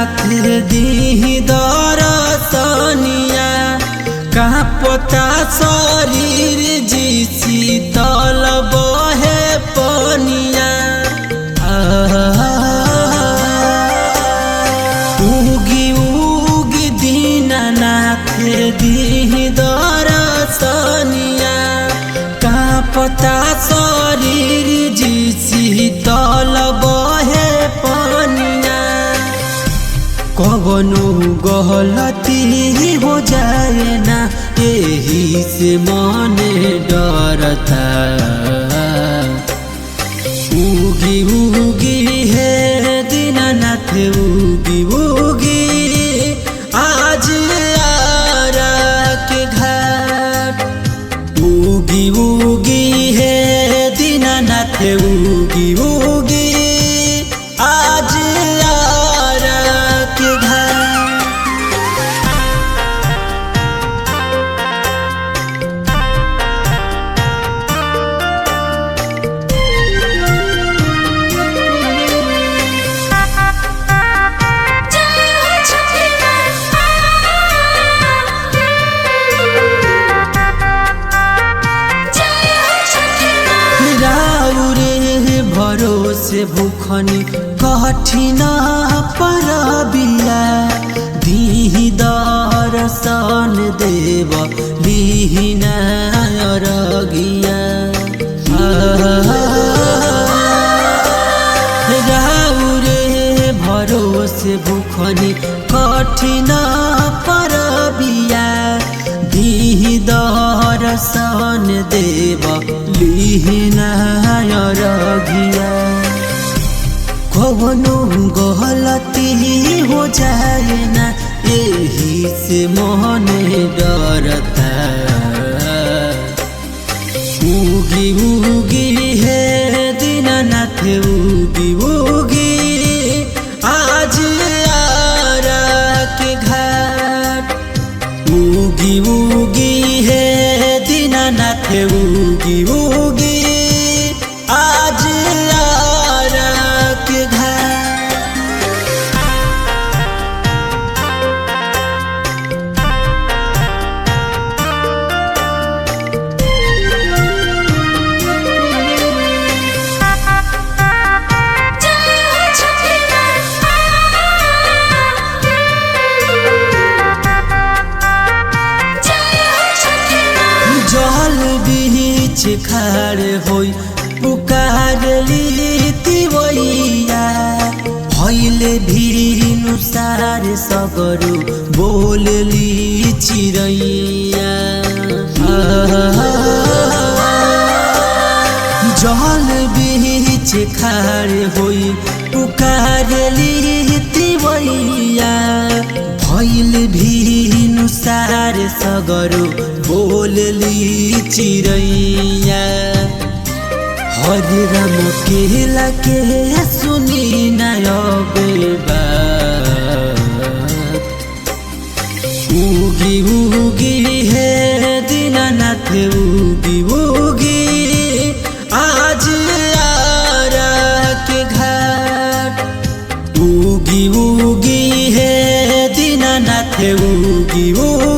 दीनानाथ दी दरसनिया कांपता शरीर जी शीतल बहे पनिया। उगी उगी दीनानाथ दी दरसनिया कांपता शरीर जी शीतल बहे पनिया। कवनो गलती हो जाए ना यही से मन डरता। उगी उगी है दीनानाथ उगी उगी आज आरा के घाट। उगी उगी है दीनानाथ उगी उगी आज आरा के घाट। भरोसे भूखनी कठिन परबिया दीहि दर्शन देव लिहिना अरगिया। राउरे भरोसे भूखनी कठिन परबिया दीहि दर्शन देव लिहिना अरगिया। कवनो गलती हो जाए ना यही से मन डरता। उगी उगी है दीनानाथ उगी उगी आज आरा के घाट। उगी उगी है दीनानाथ उगी उगी आज आरा के घाट। जल बीच खाड़ होई पुकारली तिवैया भइले भिनुसार सगरो बोलली चिरैया। जल बीच खाड़ होई पुकारली तिवैया भइले भिनुसार सगरो बोलली चिरैया। हरे राम केला के सुनी नबे बात। उगी उगी है दीनानाथ उगी उगी आज आरा के घाट। उगी उगी है दीनानाथ उगी उगी